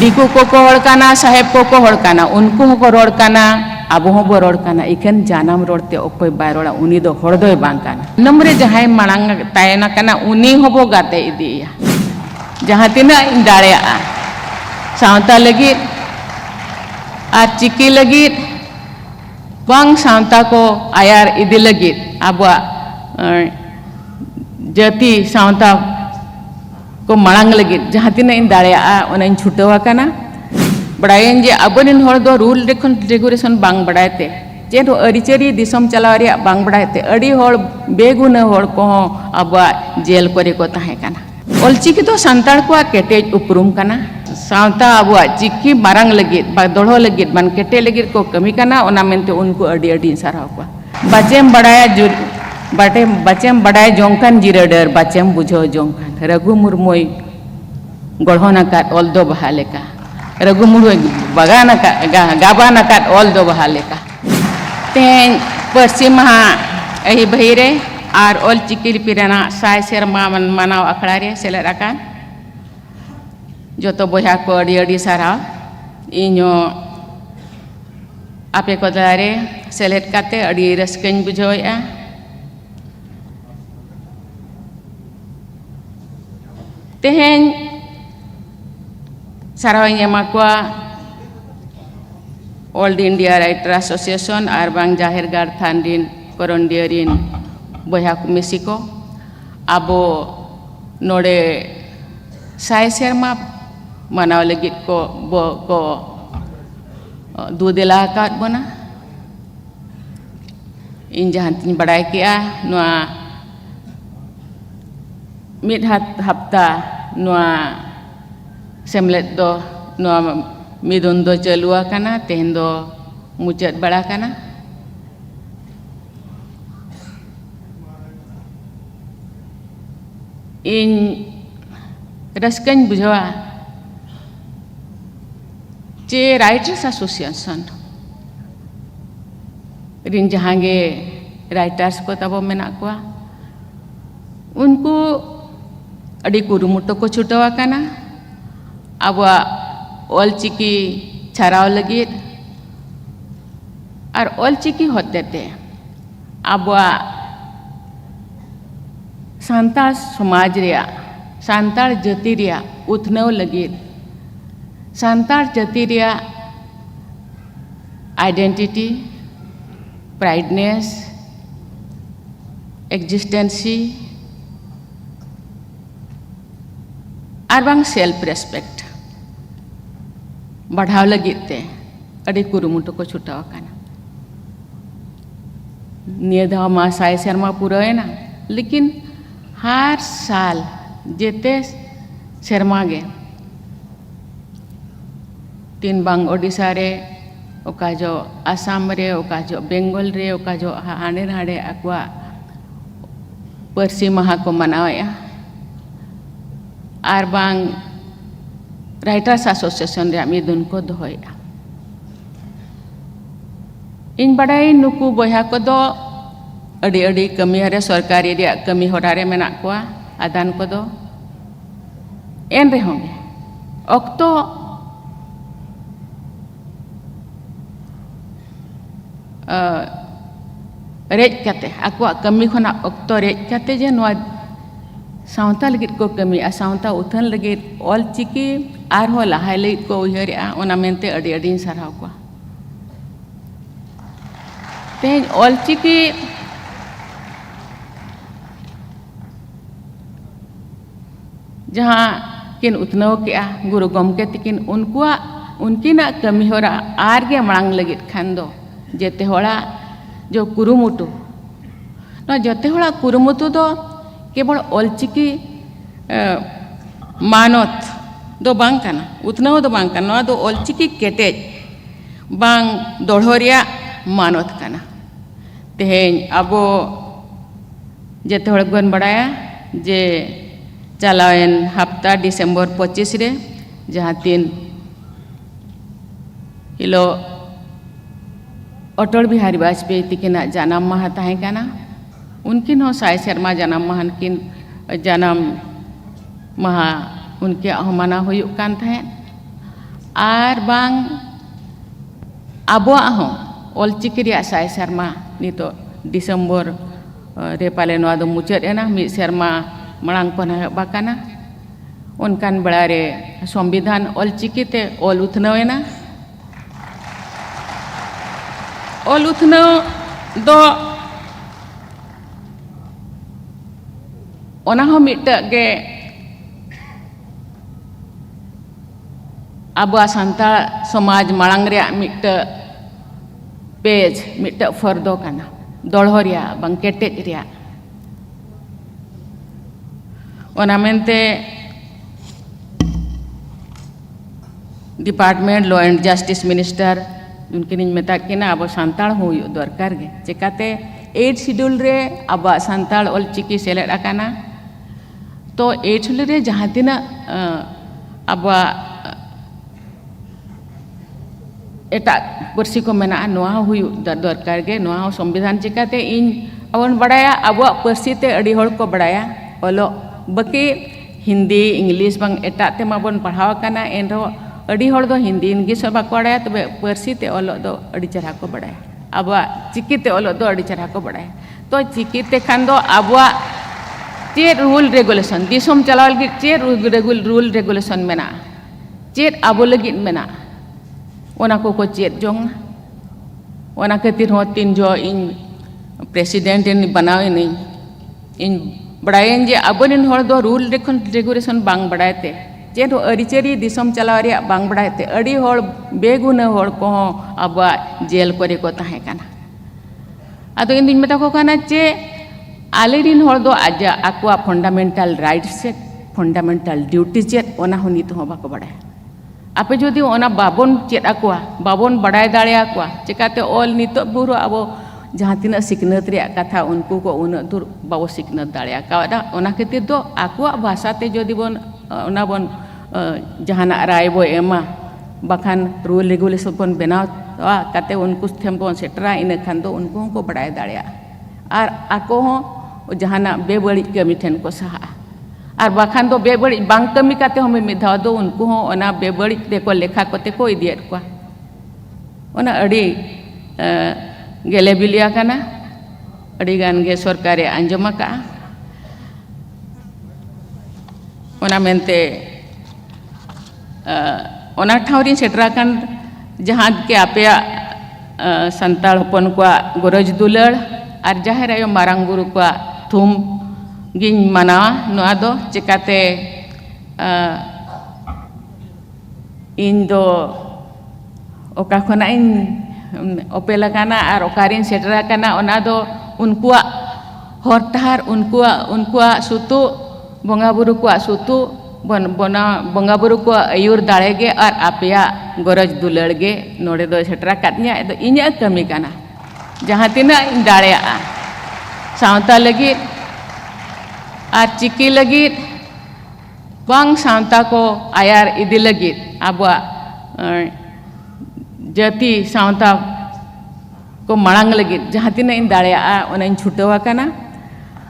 दिकू को हड़ काना साहेब को हड़ काना उनको को रोड काना अब हो बो रोड काना इकन जानम रोडते ओकोय बाय रोड़ा उनी दो हड़ दोय बांग काना नम्रे जहाय मांग तायना काना उनी होबो गाते इदिया जहाँ तिना दाड़ेया सावता लगित आर चिकी लगित बांग सावता को आयार इदी लगित आबवा जाति सावता को मांग लगित जहाँ तिना इन दाड़ेया उन्हें छुटवा काना बड़ायन जे अबनिन हड़ दो रूल रेगुलेशन बांग बड़ायते जे दो अरिचरी दिसम चलावरिया बांग बड़ायते अड़ी हड़ बेगुना हड़ को आबवा जेल करे को ताहे काना ऑलचिकी तो संताड़ को केटेज उपरुम काना सावता आबवा चिकी मारंग लगित बा दोड़ो लगित बन केटे लगित को कमी काना ओना मेनते उनको अड़ी अड़ी साराव को बचेम बड़ाया जुर बाटे बचेम बड़ाय जोंकान जिरडर बचेम बुझो जोंकान रघु मुर्मोय गढ़ोना का ऑल दो बहाले का रघु मुर्मोय बगाना का गाबाना का ऑल दो बहाले का तें परसी महा एही बहिरे आर ऑल चिकी लिपिराना साय सेरमा मनाव अखड़ा रे सेलेद आकान जो तो बोया को अड़ी अड़ी साराव इño आपे को दारे सेलेद काते अड़ी रस्कन बुझोया तेहें सारावኝ የማቋ ऑल इंडिया राइटर एसोसिएशन और बांग जाहिर गार थांडिन कोरोंडियरिन बोया मिसी को आबो नोड़े साय सेरमा मनाव लगित को बो को दूदेला का बना इन जहाँ तीन बड़ाई किया नुआ मिड हफ्ता नुआ सेमलेट दो नुआ मिदुन दो चलुआ काना तेहन दो मुचाद बड़ा काना इन रस्कन बुझवा चे राइटर्स एसोसिएशन रिन जहाँगे राइटर्स को तब मेना को उनको अड़ी कुरुमुटो को छुटवा काना अब ऑलचिकी छाराव लगित और ऑलचिकी होते थे अब सांताल समाज रिया सांताल जाति रिया उथनव लगित सांताल जाति रिया आइडेंटिटी प्राइडनेस एक्जिस्टेंसी और बांग सेल्फ रेस्पेक्ट बढ़ाव लगित ते अड़ी कुरुमुटो को छुटाव काना निये धाव मा साय सेरमा पूरा है ना लेकिन हर साल जेते सेरमा गे तीन बांग ओडिशा रे ओका जो आसाम रे ओका जो बेंगल रे ओका जो हाने हाड़े अकवा परसी महा को मनावया और बांग राइटर्स एसोसिएशन रे मिदुन को दोहया इन बड़ाई नुकु बोया को दो अड़ी अड़ी कमी हरे सरकारी रे कमी होरारे मेना कोआ आदान को दो एन रे होंगे अक्तो रेज काते आकुआ कमी खना अक्तो रेज काते जे नवा सावता लगित को कमी आ सावता उथन लगित ऑलचिकी आर हो लहाय लगित को उयहरिया ओना मेनते अड़ी अड़ी साराव को तेज ऑलचिकी जहाँ किन उतनव के गुरु गमके तिकिन उनकुआ उनकिना कमी होरा आर गे मांग लगित खान दो जेते होड़ा जो कुरुमुटु न जेते होड़ा कुरुमुटु दो केवल ऑलचिकी मानत दो बांग काना उतनव दो बांग काना दो ऑलचिकी केटेज बांग दोड़ोरिया मानत काना तेहें अबो जेते होड़ गन बड़ाया जे चलावेन हफ्ता डिसेंबर 25 रे जहाँ तीन हिलो अटल बिहारी वाजपेयी तिकिना जन्म माह ताहे काना उनकिन हो साय सेरमा जन्म माह किन जन्म माह उनके मना हुयुक कान थाहे आर बांग आबोआग हों ऑलचिकी रिया साय सेरमा नितो डिसेम्बर रे पाले नोआ दो मुचाद एना मिद सेरमा मलांग पन बाकाना उनकान बेड़ा रे संविधान ऑलचिकी ते ऑल उथनाव एना ऑल उथनाव दो ओना हो मिदटा गे आबुआ सान्ताल समाज मांग रे मिदटा पेज मिदटा फर्दो काना दौड़ो रिया बांग केटेज रिया ओना मेनते department law and justice minister उनकिन मेता किना अब सान्ताल हो दरकार गे चिकाते 8 शेड्यूल रे अब सान्ताल ऑलचिकी सेलेद आकाना तो 8 शेड्यूल रे जहाँ तिना अब एटा पर्सी को मेना नोआ हुई दरकार गे नोआ संविधान चिकाते इन अवन बड़ाया अब पर्सी ते अड़ी होड़ को बड़ाया ओलो बकी हिंदी इंग्लिश बांग एटा ते माबन पढ़ावा काना एन रो अड़ी होड़ दो हिंदी इंग्लिश बाको बड़ाया तबे पर्सी ते ओलो दो अड़ी चरहा को बड़ाया अब चिकी ते ओलो दो अड़ी चरहा को बड़ाया तो चिकी ते खान दो अब चेर रूल रेगुलेशन दिसम चलाव लगी चेर रूल रेगुलेशन मेना चेर अब लगी मेना ओना को चेत जोंग ओना खातिर हो तीन जो इन प्रेसिडेंट इन बनावे नहीं इन बड़ायन जे अबनिन होड़ दो रूल रेगुलेशन बांग बड़ायते चेत अरिचेरी दिसम चलाव रे बांग बड़ायते अड़ी होड़ बेगुना होड़ को अब जेल करे को ताहे काना अदो इन दिन मेता को काना चे आलेरिन होड़ दो आजा आकुआ फंडामेंटल राइट्स से फंडामेंटल ड्यूटी चेत ओना हो नित हो बाको बड़ाय आपे जोदी ओना बाबन चेद आकुआ बाबन बड़ाय दाड़े आकुआ चिकाते ऑल नितो बुरो अब जहाँ तिना सिकनत रे कथा उनको को उन दूर बाबो सिकनत दाड़े कादा ओना खातिर दो आकुआ भाषा ते जोदी बन ओना बन जहाना राय बो एमा बाखान रूल रेगुलेशन बन बनाव काते उनको थेम बन सेटरा इन खान दो उनको को बड़ाय दाड़े आर आको हो जहाना बेबड़ी कमी ठेन को सहा और बाखान दो बेबड़ी बांग कमी काते हमें मिधाव दो उनको हो ओना बेबड़ी देखो लेखा कोते को इदियत को ओना अड़ी गेले बिलिया काना अड़ी गान गे सरकारे अंजमा का ओना मेनते ओना ठावरी सेटरा कान जहाँ के आपे संताल हपन को गरज दुलड़ और जहाँ आयो मारांग बुरु को थुम गिन मना नोआ दो चिकाते इन दो ओका खना इन ओपेला काना और ओकारिन सेटरा काना ओना दो उनकुआ हरतार उनकुआ सुतु बंगा बुरु को सुतु बना बंगा बुरु को आयुर दाड़े गे और आपेया गरज दुलड़ गे नोड़े दो सेटरा काटनिया दो इन्या कमी काना जहाँ तिना इन दाड़े सावता लगी और चिकी लगी बांग सावता को आयार इदी लगी अब जाति सावता को मलांग लगी जहाँ तीन इन दाड़े इन छुटवा काना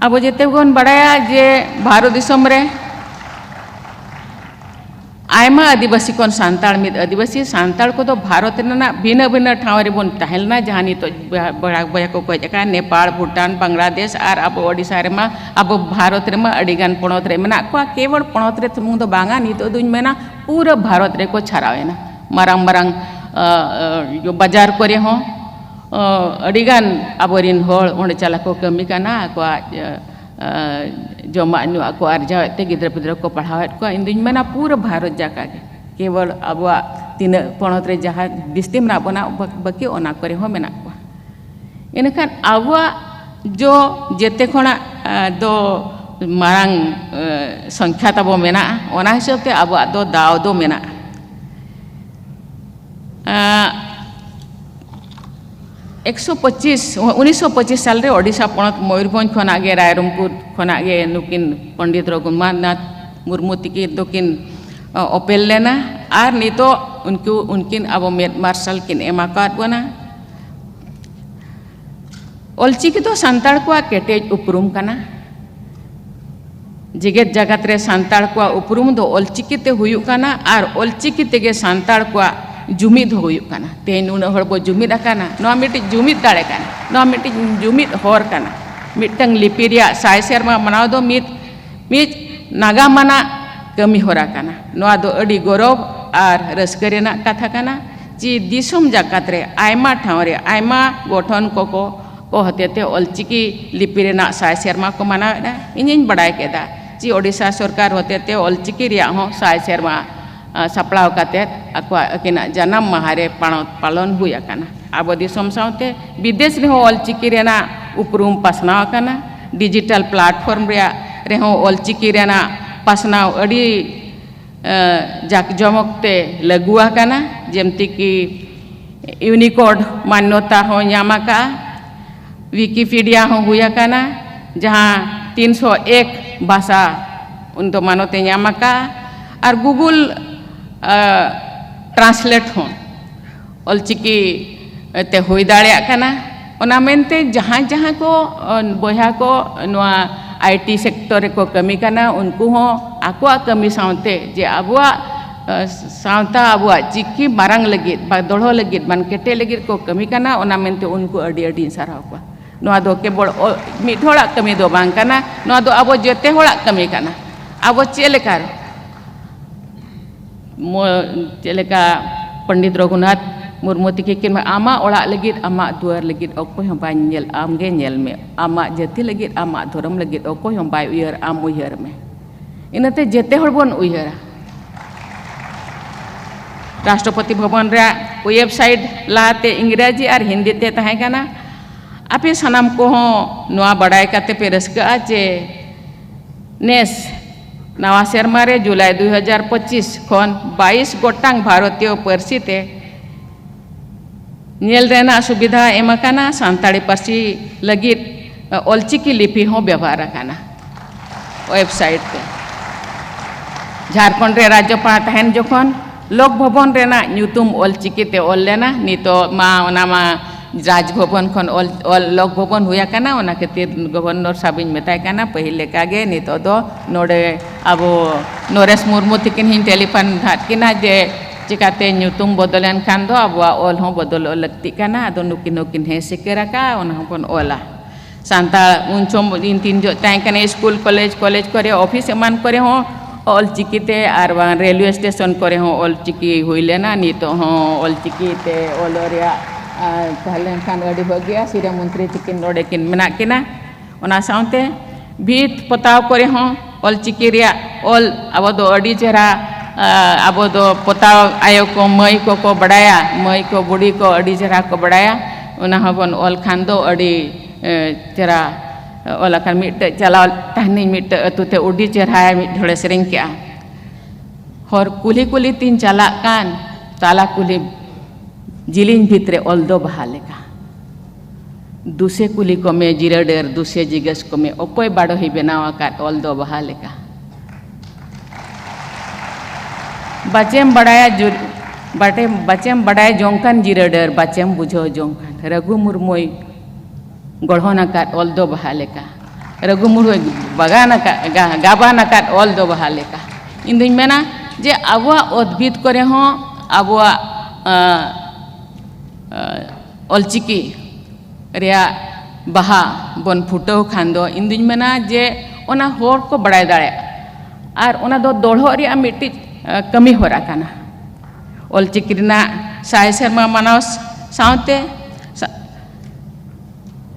अब जेते बन बड़ाया जे भारत दिसम रे आयमा आदिवासी कोन सान्ताल मिद आदिवासी सान्ताल को तो भारत रेना भिन्न भिन्न ठाव रे बन टहलना जहाँ नितो बड़ा बया को जका नेपाल भूटान बांग्लादेश और अब ओडिशा रे मा अब भारत रे मा अडिगान पणत रे मेना को केवल पणत रे तुम दो बांगा नितो दुñ मेना पूरा भारत रे को छरावेना मारांग मारांग जो बाजार करे हो अडिगान अबरिन होड़ ओंडे चला को कमी काना को जमा को आर्जाते गिद्रा पिद्रा को पढ़ावे को इन दुñ मेना पूरा भारत जाका केवल अब तीन पणत रे जहाँ बिस्ती मना बना बाकी ओना करे हो मेना को इनखान अब जो जेते खना दो मारांग संख्या तब मेना ओना हिसाब ते अब दो दाव दो मेना 1925 साल रे ओडिशा पणत मयूरभंज खना गे रायरंगपुर खना गे नुकिन पंडित रघुनाथ मुर्मू तिकिन दोकिन ओपेल लेना और नितो उनकिन अब मेद मार्शल किन एमाकात बना ऑलचिकी तो सान्ताल को केटेज उपरुम कना जेगेत जगत रे सांताड़ को उपरुम दो ऑलचिकी ते हुयुक काना और ऑलचिकी तेगे सांताड़ को जुमिद हुयुक काना तेन उन हड़ बो जुमिद आकाना नोआ मिट्टी जुमिद दाड़े काना नोआ मिट्टी जुमिद होर काना मिट्टंग लिपि रिया साय सेरमा मनाव दो मित नागा मना कमी होरा काना नोआ दो अडी गौरव और रस्का रेना कथा काना जी दिसोम जगत रे आयमा ठाव रे आयमा गठन को हतेते ऑलचिकी लिपि रेना साय सेरमा को मनावेदा इनिन बड़ाय केदा जी ओडिशा सरकार हतेते ऑलचिकी रिया हो साय सेरमा सपड़ाव कातेत अक्वा अकिना जन्म माहारे पालन हुई आकाना अब दिसोम सावते विदेश रे हो ऑलचिकी रेना उपरुम पासनाव आकाना डिजिटल प्लेटफॉर्म रे हो ऑलचिकी रेना पासनाव अड़ी जाकजमकते लागू आकाना जेमती कि यूनिकोड मान्यता हो यामाका विकिपीडिया हो हुई आकाना जहाँ 301 भाषा उन तो मानोते यामाका और गूगल ट्रांसलेट हो ऑलचिकी ते हुई दाड़े काना ओना मेनते जहाँ जहाँ को बया को नोआ आईटी सेक्टर को कमी काना उनको हो आकुआ कमी सावते जे अबुआ सावता अबुआ चिकी मारंग लगित बा दोड़ो लगित बन केटे लगित को कमी काना ओना मेनते उनको अड़ी अड़ी साराव को नोआ दो केवल मिट होड़ा कमी दो बांग काना नोआ दो अबो जेते होड़ा कमी काना अबो चेलेकार चेलेका पंडित रघुनाथ मुर्मू तिकिन आमा ओड़ा लगित आमा दुआर लगित अकोय हम बाय नेल आमगे नेल में आमा जाति लगित आमा धर्म लगित अकोय हम बाय उयर आम उयर में इनते जेते हर बन उयरा राष्ट्रपति भवन रे वेबसाइट लाते इंग्रेजी और हिंदी ते तहे काना आपे सनाम को हो नोआ बड़ाय काते पे रस्का जे नेस नवा सेरमा रे जुलाई 2025 खन 22 गोटांग भारतीय पारसी ते नेल रेना सुविधा एमाकाना सांताड़ी पारसी लगित ऑलचिकी लिपि हो व्यवहार आकाना वेबसाइट पे झारखंड रे राज्यपाल तहन जोखन लोक भवन रेना न्यूतुम ऑलचिकी ते ऑल लेना नितो मा ओना मा राजभवन खन ऑल लोक भवन हुआ काना ओना खातिर गवर्नर साबिन मेताय काना पहिले कागे नितो दो नोडे अबो नरेश मुर्मू तिकिन हिन टेलीफोन हात किना जे चिकाते न्यूतुम बदलन खान दो अबुआ ऑल हो बदल लगती काना अदो नुकिन हे सिकेरा का ओना हपन ऑला सांता उनचोम इन तीन जो ताई काने स्कूल कॉलेज करे ऑफिस एमान करे हो ऑलचिकी ते आर रेलवे स्टेशन करे हो ऑलचिकी हुईलेना नितो हो ऑलचिकी ते ऑलोरिया ताहले खान अड़ी भगिया सिरा मंत्री तिकिन नोडे किन मेना किना ओना सावते भीत पताव करे हो ऑलचिकी रिया ऑल अब दो अड़ी चेहरा अब दो पताव आयो को मई को बड़ाया मई को बुढ़ी को अड़ी चेहरा को बड़ाया ओना हबन ऑल खान दो अड़ी चेहरा ओला खान मिट चलाव तहनी मिट अतुते उड़ी चेहरा मिट ढोड़े सेरें क्या हर कुली तीन चला कान ताला कुली जिलिन भितरे ऑल दो बहाले का दूसरे कुली को में जिराडेर दूसरे जिगस को में ओकोय बाड़ो ही बनावा का ऑल दो बहाले का बचेम बड़ाया जोंकान जिराडेर बचेम बुझो जोंकान रघु मुर्मोई गढ़ोना का ऑल दो बहाले का रघु मुर्मोई बगाना का गाबाना का ऑल दो बहाले का इन दिन में ना जे अबुआ उद्भिद करे हो अबुआ ऑलचिकी रिया बहा बन फुटो खान दो इन दिन में ना जे ओना होर को बड़ाय दाड़े और ओना दो दोड़ो रिया मिट्टी कमी हो रहा काना ऑलचिकी रिना साय सेरमा मानाव सावते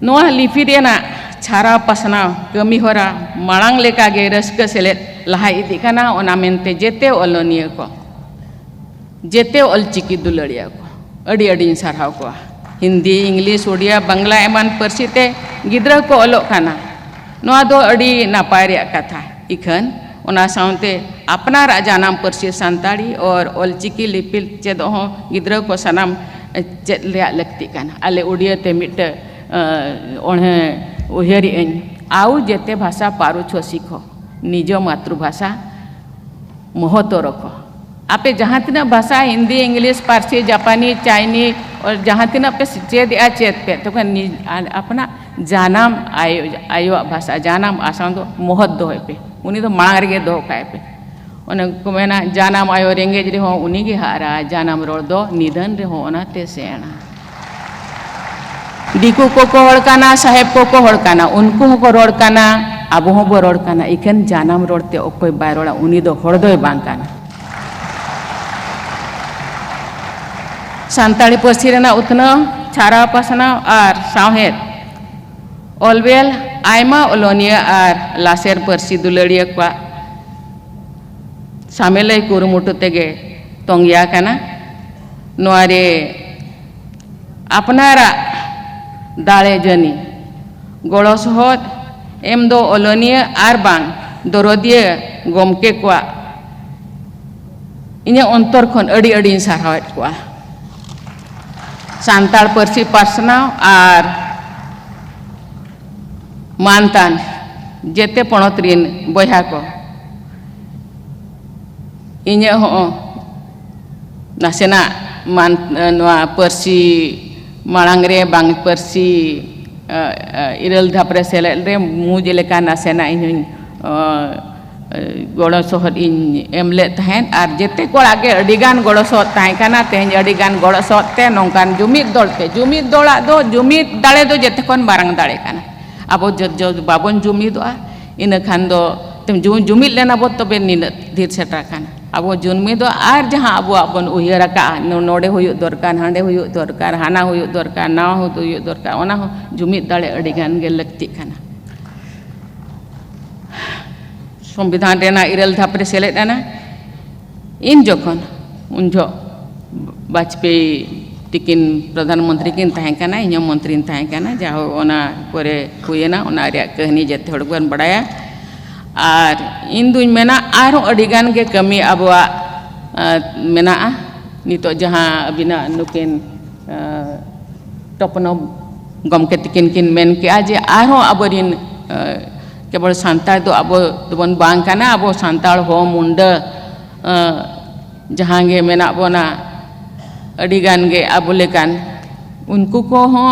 नोआ लिपि रेना छारा पसनाव कमी हो रहा मांग लेका गे रस्क सेलेट लहा इदी काना ओना मेनते जेते ऑलोनिया को जेते ऑलचिकी दुलड़िया को अड़ी अड़ी साराव को हिंदी इंग्लिश उड़िया बांग्ला एमान पारसी ते गिद्रा को ऑलोग काना नोआ दो अड़ी नापाय रिया कथा इखन ओना सावते अपनार जानाम पारसी सांताड़ी और ऑलचिकी लिपि चेद हो गिद्रा को सनाम चेद रिया लगती काना आले उड़िया ते मिट ओणे उहेरी आउ जेते भाषा पारू छो सीखो निज मातृभाषा महत्व रखो आपे जहाँ तीना भाषा हिंदी इंग्लिश पारसी जापानी चाइनीज और जहाँ तीना पे चेद पे तो अपना जानाम आयो भाषा जानाम आसान तो महत्व है पे उनी तो मांग रे दो काय पे ओने को मेना जानम आयो रेंगेज रे हो उनी गे हारा जानम रोड दो निधन रे हो ओना ते सेना दिकु को हड़ काना साहेब को हड़ काना उनको को रोड काना अब हो बो रोड काना इखन जानम रोड ते ओकोय बाय रोड़ा उनी दो हड़ दोय बांग काना सानताड़ी पार्सी रेना उतना छारा पासना और साहेद ऑलवेल आयमा ओलोनिया और लासेर पार्सी दुलड़िया को सामेलय कुरुमुटु तेगे तोंगिया काना नोआरे अपनारा दाड़े जनी गड़ो सहद एम दो ओलोनिया और बांग दरदिया गमके को इन्हें अंतर खन अड़ी अड़ी सारहावेद को सानताड़ पार्सी पासनाव और मानतान जेते पणत रिन बया को इन्हें हो नासेना मान नवा पार्सी मांग रे बांग पार्सी इरल धापरे सेलेद रे मुझे लेका नासेना इन गड़ो सहद इन एमले तहन और जेते कोड़ा के अडिगान गड़ो सहद ताहे काना तेहन अडिगान गड़ो सहद ते नोंकान जुमिद दौड़ा दो जुमिद दाड़े दो जेते कोन बारंग दाड़े काना अब जो बाबन जुमिदोआ इन खान दो तुम जुमिद लेना बो तबे निन धीर सेटा खाना अब जुमिदो और जहाँ अब बन उयर का नोडे हुयु दरकार हांडे हुयु दरकार हाना हुयु दरकार ना हुयु दरकार ओना जुमिद दाड़े अडिगान गे लगती खाना संविधान रेना इरल धापरे सेलेदाना इन जोखन उन जो वाजपेयी तिकिन प्रधानमंत्री किन ताहें काना इन मंत्री ताहें काना जाहो ओना परे हुयना ओना रे कहानी जते हड़ बन बड़ाया और इन दुई मेना आरो अडिगान के कमी अबवा मेना नितो जहाँ अबिना नुकिन टपनो गमके तिकिन किन मेन के आज आरो अबरिन केवल सान्ताड़ दो अब दोबन बांग काना अब सान्ताड़ हो मुंडा जहाँ गे मेना बोना अडिगान गे अब लेकान उनको को हो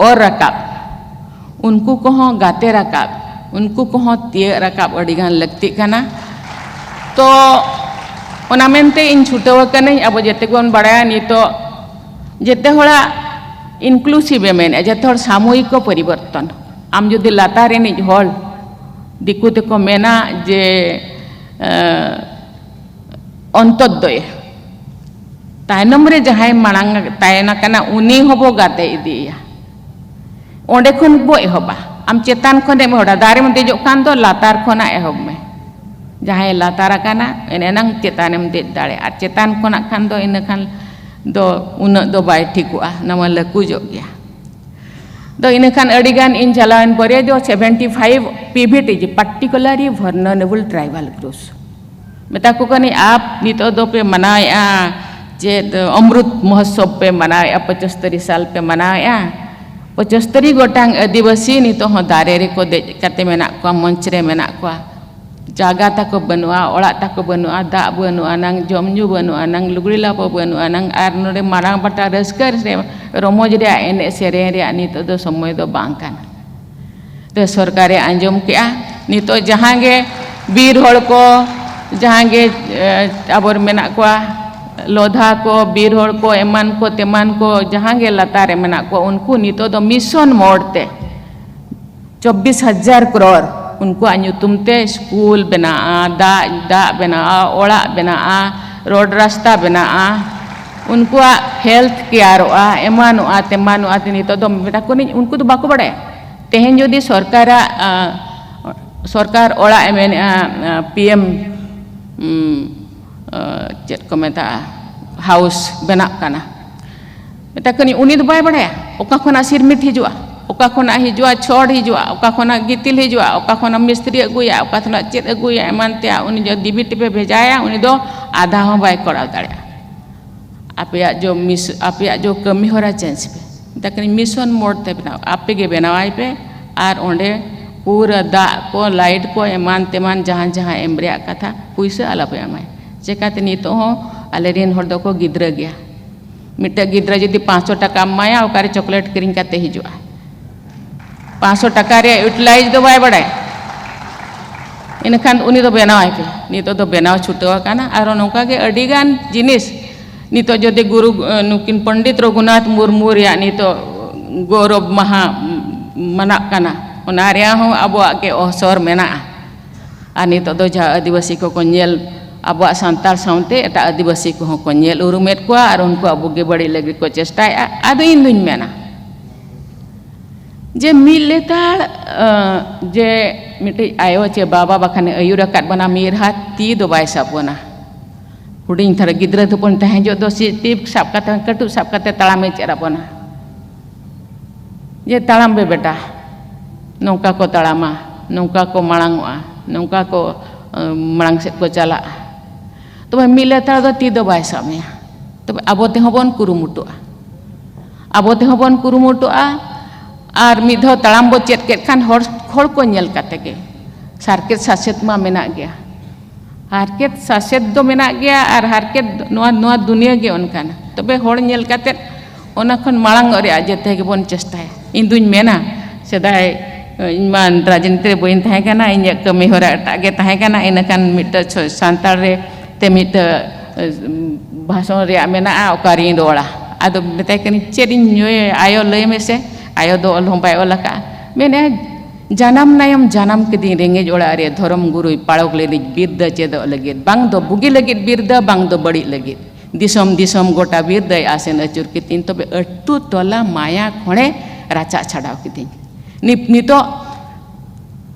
और रकाब उनको को हो गाते रकाब उनको को हो तिय रकाब अडिगान लगती काना तो ओना मेनते इन छुटव कने अब जेते कोन बड़ाया नी तो जेते होड़ा इनक्लूसिव मेन जेते होड़ सामूहिक परिवर्तन आम जुदी लातार एनिज हॉल दिकु तेको मेना जे अंतोदय तायनम रे जहाय मांग तायना कना उनी होबो गाते इदिया ओंडे खन बो एहबा आम चेतान खने में होड़ा दारे में देजो कान दो लातार खना एहब में जहाय लातार काना एनेनंग चेतान में दे दाड़े और चेतान खना खान दो इन खान दो उन दो बाय ठिकुआ नवा लकु जो गया दो इन खान अडिगान इन चलावन बरे जो 75 पीवीटी जी पर्टिकुलरली वर्नरेबल ट्राइबल ग्रुप्स मेता को कनी आप नितो दो पे मनाया जे अमृत महोत्सव पे मनाया 75 साल पे मनाया 75 गोटांग आदिवासी नितो हो दारे रे को दे कते मेना को मंच रे मेना को जागा तक बनुआ ओड़ा तक बनुआ दा बनुआ नंग जमजू बनुआ नंग लुगड़ी लापो बनुआ नंग आर नोडे मारांग बटा रस्कर रे रोमोज रे एने सेरे रे नितो दो समय दो बांग काना तो सरकारे आंजम केआ नितो जहां गे वीर होड़ को जहां गे आबर मेना को लोधा को वीर होड़ को एमान को तेमान को जहां गे लतारे मेना को उनको नितो दो मिशन मोड़ते 24,000 करोड़ उनको अनुतुमते स्कूल बना दा बना ओड़ा बना रोड रास्ता बना उनको हेल्थ केयर एमानुआ तेमानुआ नितो दो मेटा को नहीं उनको तो बाको बड़े तेहन जोदी सरकार ओड़ा एमेन पीएम चेत को मेता हाउस बना काना मेता कनी उनी दो बाय बड़े ओका खना सिरमिट हिजुआ ओका खना हिजुआ छोड़ हिजुआ ओका खना गितिल हिजुआ ओका खना मिस्त्री अगुया ओका खना चेत अगुया एमानते उनी जो डिबिट पे भेजाया उनी दो आधा हो बाय कराव दाड़े आपे जो कमी होरा चेंज पे मेता कनी मिशन मोड ते बनाओ आपे गे बनावाई पे और ओंडे पूरा दा को लाइट को एमान तेमान जहाँ जहाँ एमरिया कथा पैसा आलापे एमाय चेकाते नितो हो आलेरिन होड़ दो को गिद्रा गया मिट्टे गिद्रा जदि 500 टका माया ओकारे चॉकलेट किरिंग काते हिजुआ 500 टका रे यूटिलाइज दो बाय बड़े इनखान उनी तो बेनाव आके नितो तो बेनाव छुटवा काना आरो नौका के अडिगान जिनिस नितो जदि गुरु नुकिन पंडित रघुनाथ मुर्मू रे नितो गौरव महा मना काना ओना रे हो अबो के असर मेना आ नितो दो जा आदिवासी को नेल अब सानताल साउंते एटा आदिवासी को नेल उरुमेट को और उनको अब बुगे बड़ी लगी को चेष्टाया आदो इन दुन मेना जे मिल लेताल जे मिटे आयो चे बाबा बखाने अयुर अकात बना मीर हाथ ती दो बाय साबोना हुडिंग थर गिद्र थपन तहे जो दो सी टीप साब काते कटु साब काते तालामे चेरा बना जे तालाम बे बेटा नौका को तालामा नौका को मड़ांगवा नौका को मड़ांग से को चला तो मिल लेताल दो ती दो बाय सामे तो अबोते हबन कुरुमुटुआ अबोते हबन कुरुमुटुआ और मिधो तड़ाम बो चेत के खान हर को नेल काते के हारकेत सासेत मा मेना गया हारकेत सासेत दो मेना गया और हारकेत नोआ दुनिया गे उनकान तबे हर नेल काते ओना खन मांग रे जेते के बन चेष्टाय इन दुन मेना सेदाय मान राजनीति रे बइन थाहे काना इन कमी होरा टागे थाहे काना इनकान मिट सांताल रे ते मिट भाषण रे मेना ओकारी रोड़ा आदो बेताय कनी चेदिन न्योय आयो लय मेसे आयो दो अलहम बाय ओलका मेने जानम नायम जानम कदी रेंगेज ओड़ा रे धर्म गुरु पाड़क लेनि बिरद चेदो लगित बांग दो बुगी लगित बिरद बांग दो बड़ी लगित दिसम दिसम गोटा बिरद आसेन अचुर कितिन तबे अट्टू टोला माया खोणे राचा छाड़ाव कितिन नितो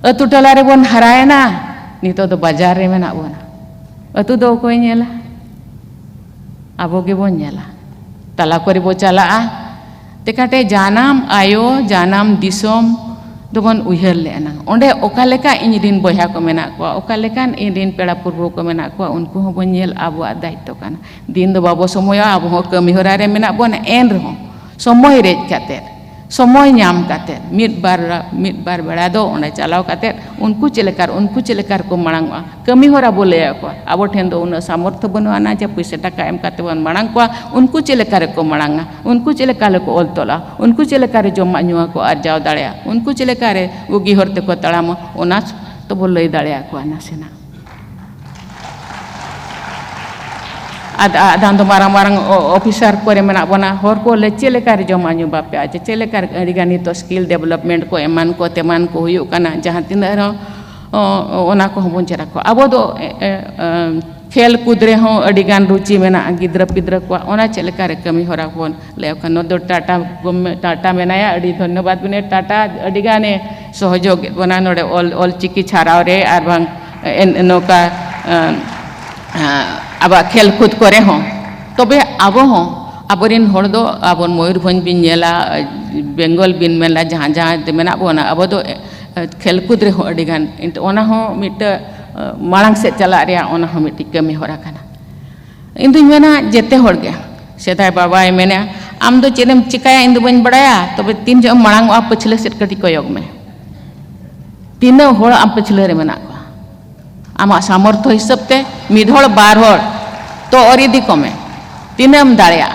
अतु टोला रे बोन हरायना नितो दो बाजार रे मेना बोना अतु दो कोय नेला आबो गे बोन नेला तला करे बो चला तेकाटे जानम आयो जानम दिसम दोबन उहर लेना ओंडे ओका लेका इन दिन बया को मेना को ओका लेकान इन दिन पेड़ा पूर्व को मेना को उनको हो बनेल आबो दायित्व काना दिन दो बाबो समय आबो हो कमी होरा रे मेना बोन एन रहो समय रे काते समय नाम काते मिट बार बेड़ा दो ओंडे चलाव काते उनको चेलेकार को मांगवा कमी होरा बोले को आबो ठेन दो उन सामर्थ्य बनवाना जे पैसा टाका एम काते बन मांग को उनको चेलेकार को मांगा उनको चेलेकार को ओल तोला उनको चेलेकार जमा नुआ को आरजाव दाड़िया उनको चेलेकार उगी हरते को तड़ाम ओना तो बो लई दाड़िया को नासेना आदान दो मारंग मारंग ऑफिसर को मेना बना हर को ले चेलेकार जमा नु बापे आज चेलेकार अडिगानी तो स्किल डेवलपमेंट को एमान को तेमान को हुयु काना जहां तिन ओना को हबन चेरा को अब दो खेल कूद रे हो अडिगान रुचि मेना गिद्र पिद्र को ओना चेलेकार कमी होरा कोन ले कनो दो टाटा मेनाया अडी धन्यवाद बिने टाटा अडिगाने सहयोग बना नोडे ऑल चिकी छाराव रे आर बांग नोका अब खेल कूद करे हो तबे आबो हो आबोरिन हर दो आबोन मयूरभंज बिन नेला बेंगल बिन मेला जहां जहां मेना बोना अब दो खेल कूद रे हो अडिगान ओना हो मिट मांग से चला रे ओना हो मिट कमी होरा काना इन दुन मेना जेते हर गे सेदाय बाबा मेना आम दो चेदम चिकाया इन दो बन बड़ाया तबे तीन जो मांग आ पछले सेट कटी कोयोग में तीन हर आम पछले रे मेना आमा सामर्थ्य हिसाब ते मिधोड़ बार हर तो और यदि कमे तीनम दाड़िया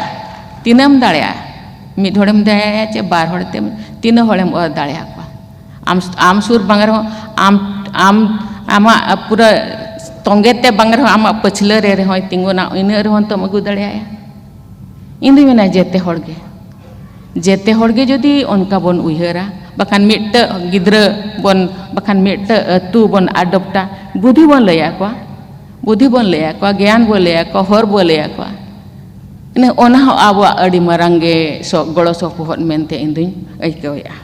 मिधोड़म दाड़िया चे बार हर ते तीन हड़ेम और दाड़िया को आम सुर बांगर हो आम आमा पूरा तोंगे ते बांगर हो आमा पछले रे हो तिंगुना इन रे हो तो मगु दाड़िया इन दी मेना जेते हड़गे जदि उनका बन उहरा बखान मिट गिद्र बन बखान मिट अतु बन आडप्टा बुद्धि बन लया को ज्ञान बन लया को हर बन लया को इने ओना अब अड़ी मरंगे सो गड़ो सो पोहट मेनते इन दुई अइकया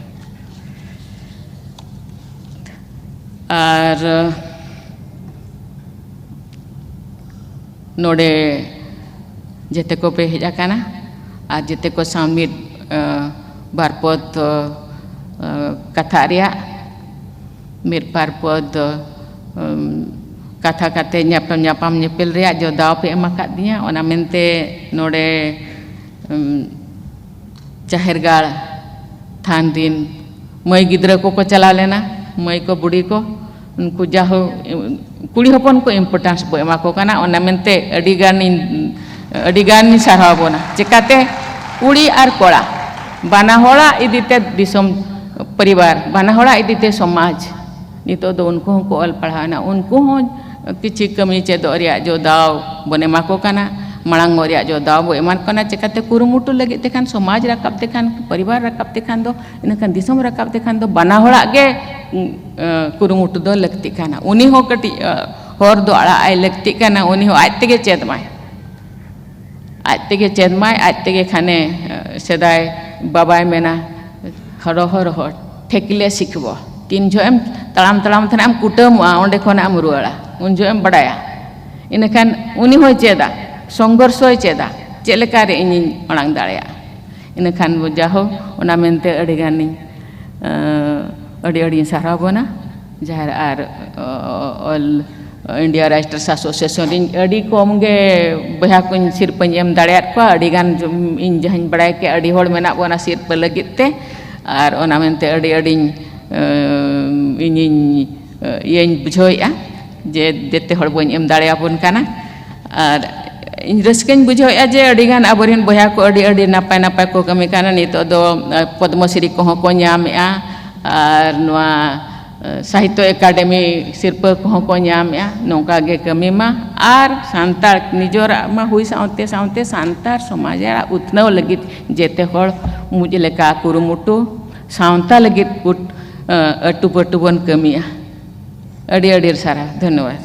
और नोडे जेते को पे हेजा काना और जेते को सामिट बारपद कथा रिया मिर बारपद कथा काते ᱧᱟᱯᱟᱢ ᱧᱮᱯᱮᱞ ᱨᱮᱭᱟᱜ जो दाव पे एम दिया ओना मेनते नोडे चाहेरगाड़ थान दिन मई गिद्र को चला लेना मई को बुढ़ी को उनको जाहो कुड़ी हपन को इम्पोर्टेंस बो एमा को काना ओना मेनते अडिगान सारहाव बोना चिकाते कुड़ी और कोड़ा बाना होड़ा इदीते दिसम परिवार बाना होड़ा इदीते समाज नितो दो उनको को ऑल पढ़ाना उनको हो किसी कमी चेदो रिया जो दाव बने माको काना मांग रिया जो दाव बो एमान कना चिकाते कुरुमुटु लगे तेखान समाज रकाब तेखान परिवार रकाब तेखान दो इनखान दिसम रकाब तेखान दो बना होड़ा गे कुरुमुटु दो लगती काना उनी हो कटी होर दो आड़ा आई लगती काना उनी हो आज तेगे चेद माय आज तेगे खाने सेदाय बाबाय मेना हरो ठेकिले शिखबो तीन जो एम तड़ाम थे आम कुटमोआ ओंडे खन आम रुआड़ा उन जो एम बड़ाया इनखान उनी हो चेदा संघर्ष चेदा चेलेकारे इन मांग दाड़ेया इनखान जाहो ओना मेनते अड़ी गानी अड़ी सारा बना जहाँ are all India writers association अड़ी कम गे बहा को सिरपाई एम दाड़ेयात को अड़ी गान इन जहाँ बड़ाय के अड़ी होड़ मेना बना सिरपा लगते और ओना मेनते अड़ी इन बुझावेआ जे देते हड़ बन एम दाड़ेयाबन काना और इन रस्कन बुझावेआ जे अड़ीगान आबोरेन बहा को अड़ी नापाय को कमी काना नितो दो पद्मश्री को ᱧᱟᱢᱮᱜᱼᱟ और नुआ साहित्य एकाडेमी सिरपा को ᱧᱟᱢᱮᱜᱼᱟ नौका गे कमी मा और सांतार निजोरा मा हुई सावते सांतार समाज उतनाव लगित जेते हड़ मुझ लेका कुरुमुटु सावता लगित अटू पटू बन कमिया अड़ी सारा धन्यवाद।